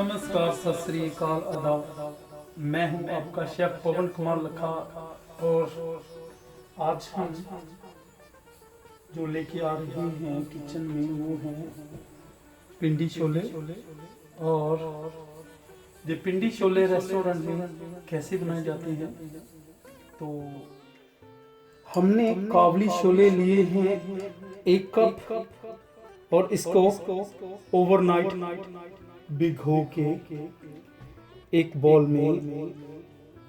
नमस्कार, सत श्री अकाल, आदाब। मैं हूं आपका शेफ पवन कुमार लखा और आज हम जो लेके आ रहे हैं किचन में वो हैं पिंडी छोले। और ये पिंडी छोले रेस्टोरेंट में कैसे बनाए जाते हैं, तो हमने काबली छोले लिए हैं 1 कप और इसको ओवरनाइट भिगो के एक बॉल में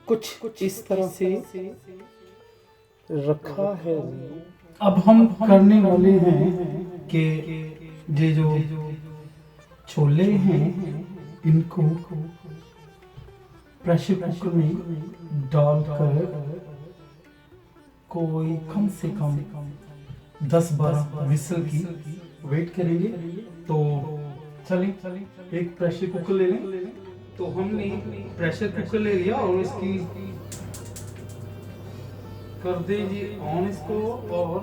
कुछ इस तरह से रखा है। अब हम करने वाले हैं कि ये जो छोले हैं इनको प्रेशर कुकर में डालकर कोई कम से कम 10-12 विसल की वेट करेंगे। तो चलिए एक प्रेशर कुकर ले लें। तो हमने प्रेशर कुकर ले लिया और इसकी कर दीजिए ऑन इसको। और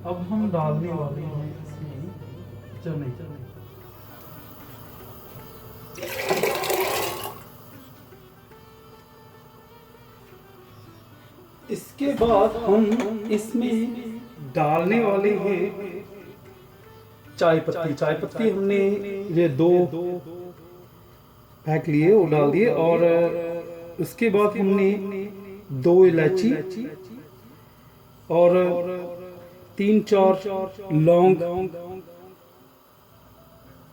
अब हम डालने वाले हैं इसमें चने। इसके बाद हम इसमें डालने वाले हैं चाय पत्ती हमने ये 2 पैक लिए वो डाल दिए। और उसके बाद हमने 2 इलायची और 3-4 लौंग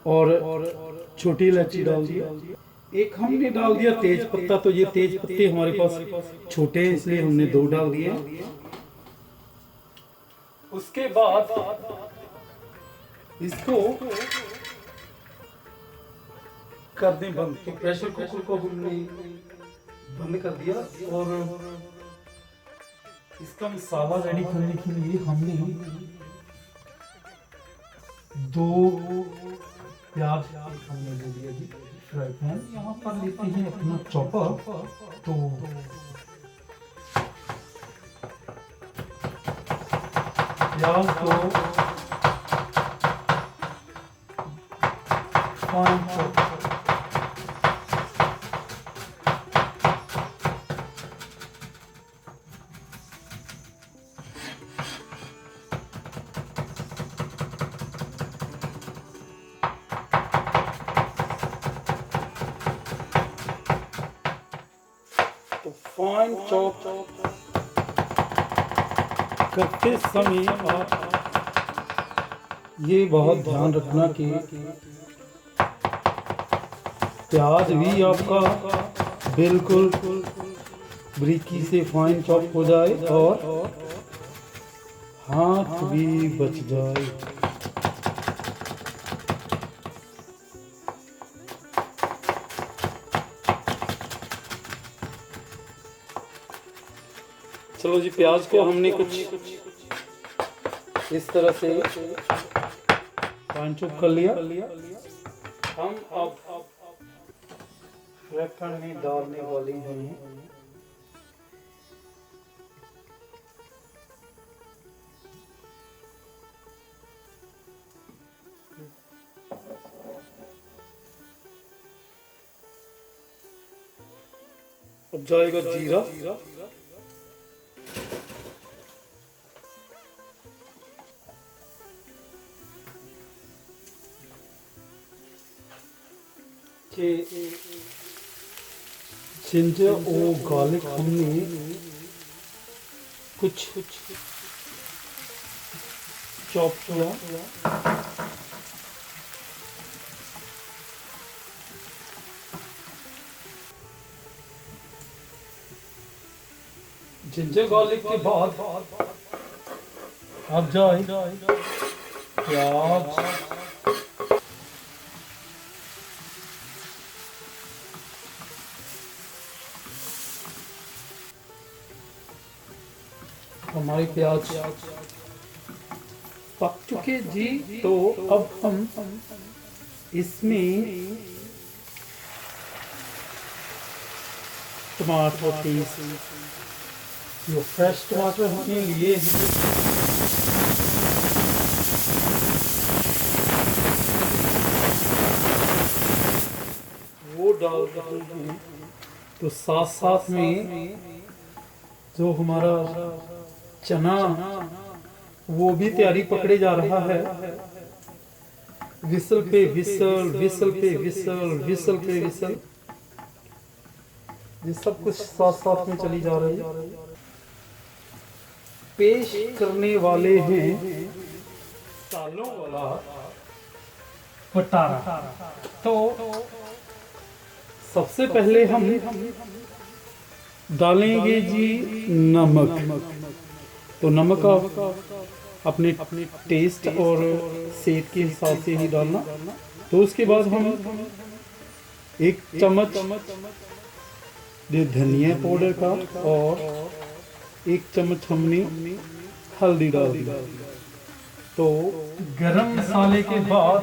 और छोटी इलायची डाल दिया। एक हमने डाल दिया तेज पत्ता। तो ये तेज पत्ते हमारे पास छोटे हैं इसलिए हमने 2 डाल दिए। उसके बाद इसको कर दें बंद। तो प्रेशर कुकर को हमने बंद कर दिया और इसका मसाला रेडी करने के लिए हमने 2 प्याज हमने ले लिया जी। फ्राई पैन यहाँ पर लेते हैं अपना चॉपर। तो प्याज को फाइन चॉप फाइन चॉप करते समय आप ये बहुत ध्यान रखना कि प्याज भी आपका बिल्कुल बारीकी से फाइन चॉप हो जाए और हाथ भी बच जाए। चलो जी, प्याज को हमने कुछ इस तरह से फाइन चॉप कर लिया। हम अब फ्राई में डालने वाले हैं अब जाएगा जीरा। जिंजर और गार्लिक हमने कुछ चॉप किया। जिंजर गार्लिक के बाद अब जाए प्याज, हमारे प्याज पक चुके जी। तो अब हम इसमें टमाटर पीस, जो फ्रेश टमाटर हमने लिए हैं डाल रहे हैं, तो साथ साथ में जो हमारा चना वो भी तैयारी पकड़े जा रहा है। विसल पे विसल, विसल पे विसल, विसल पे विसल, ये सब कुछ साथ साथ में चली जा रही है। पेश करने वाले हैं सालों वाला पटारा। तो सबसे पहले हम डालेंगे जी नमक। तो नमक आप अपने टेस्ट और सेहत के हिसाब से ही डालना। तो उसके बाद हम 1 चम्मच धनिया पाउडर का और 1 चम्मच हमने हल्दी डाल दी। तो गरम मसाले के बाद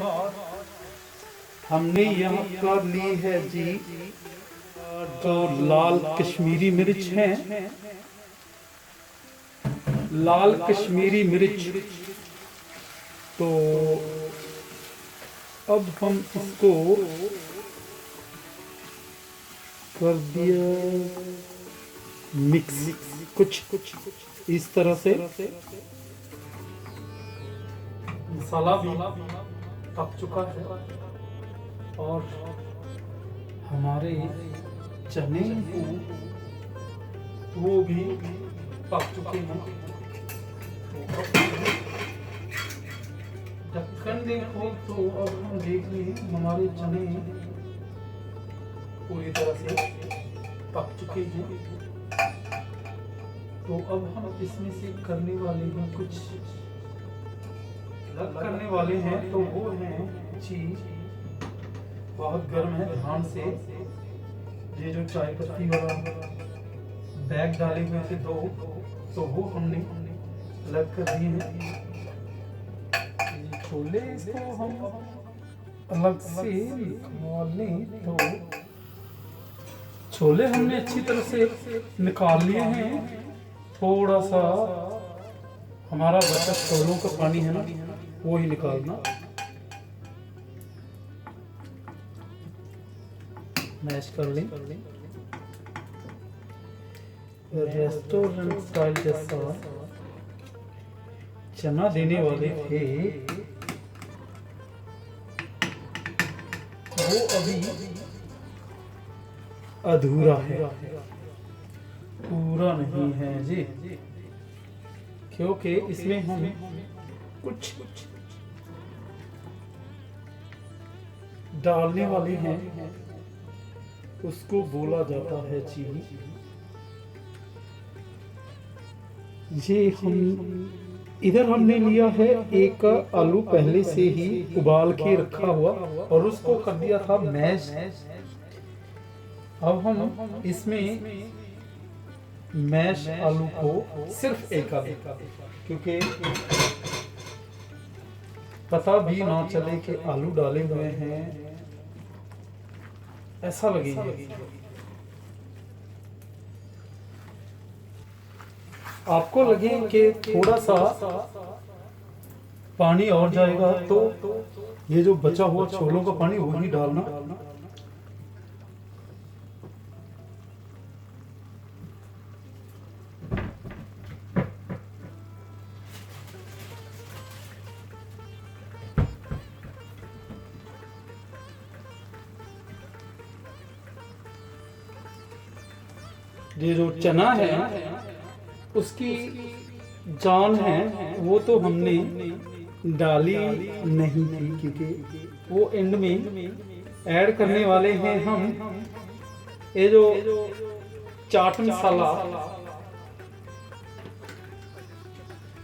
हमने यहाँ पर ली है जी जो लाल कश्मीरी मिर्च है, लाल कश्मीरी मिर्च। तो अब हम इसको कर दिया मिक्स, कुछ इस तरह से। मसाला भी पक चुका है और हमारे चने वो भी पक चुके हैं। ढक्कन देखो तो अब हम देख लें हमारे चने पूरी तरह से पक चुके हैं। तो अब हम इसमें से करने वाले हैं, कुछ अलग करने वाले हैं। तो वो है चीज बहुत गर्म है, ध्यान से। ये जो चाय पत्ती वाला बैग डाले हुए थे 2, तो वो हमने अलग कर दिए हैं। छोले इसको हम अलग से निकाल लें। तो छोले हमने अच्छी तरह से निकाल लिए हैं। थोड़ा सा हमारा बचा छोलों का पानी है ना, वो ही निकालना। मैश कर लें। रेस्टोरेंट स्टाइल जैसा चना देने वाले थे, वो अभी अधूरा है, पूरा नहीं है जी। क्योंकि इसमें हम कुछ डालने वाले हैं, उसको बोला जाता है चीनी। ये हम इधर हमने लिया है एक आलू पहले से ही उबाल के रखा हुआ और उसको कर दिया था मैश। अब हम इसमें मैश आलू को सिर्फ एक आलू, क्योंकि पता भी ना चले कि आलू डाले हुए हैं, ऐसा लगेगा। आपको लगे कि थोड़ा सा पानी और जाएगा तो ये जो बचा हुआ छोलों का पानी वही डालना। ये जो चना है उसकी जान है वो तो हमने डाली नहीं थी, क्योंकि वो एंड में ऐड करने वाले हैं हम। ये जो चाट मसाला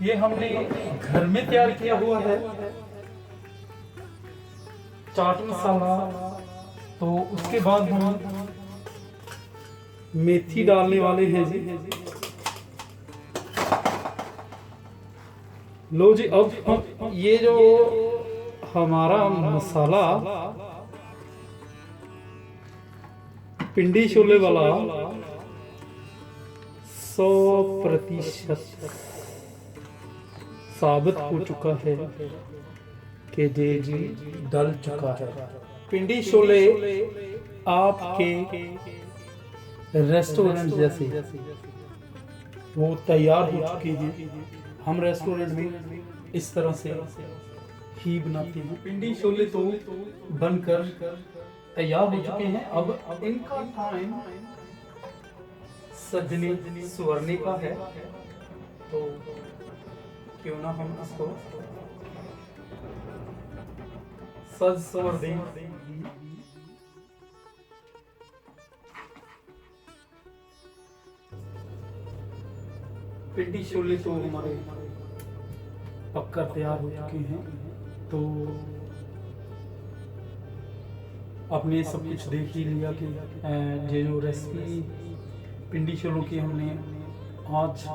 ये हमने घर में तैयार किया हुआ है, चाट मसाला। तो उसके बाद हम मेथी डालने वाले हैं जी। लो जी, अब हम ये जो हमारा मसाला पिंडी छोले वाला 100% साबित हो चुका है कि जी डल चुका है। पिंडी छोले आपके रेस्टोरेंट जैसे वो तैयार हो चुके हैं। हम रेस्टोरेंट में इस तरह से ही बनाते हैं। पिंडी छोले तो बनकर तैयार हो चुके हैं। अब इनका टाइम सजने सुवरने का है, तो क्यों ना हम इसको सज संवर दें। पिंडी छोले तो हमारे पककर तैयार हो चुके हैं। तो आपने सब कुछ देख ही लिया कि ये जो रेसिपी पिंडी छोलों की हमने आज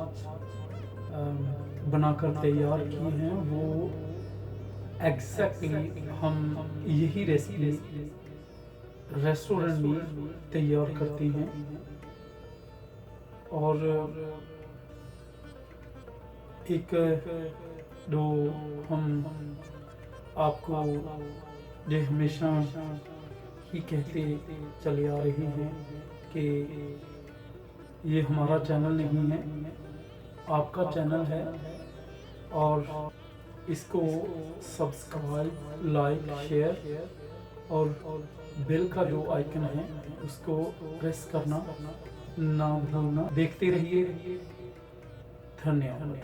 बनाकर तैयार की हैं, वो एग्जैक्टली हम यही रेसिपी रेस्टोरेंट में तैयार करते हैं। और एक जो हम आपको ये हमेशा ही कहते चले आ रहे हैं कि ये हमारा चैनल नहीं है, आपका चैनल है, और इसको सब्सक्राइब, लाइक, शेयर और बेल का जो आइकन है उसको प्रेस करना ना भूलना। देखते रहिए। धन्यवाद।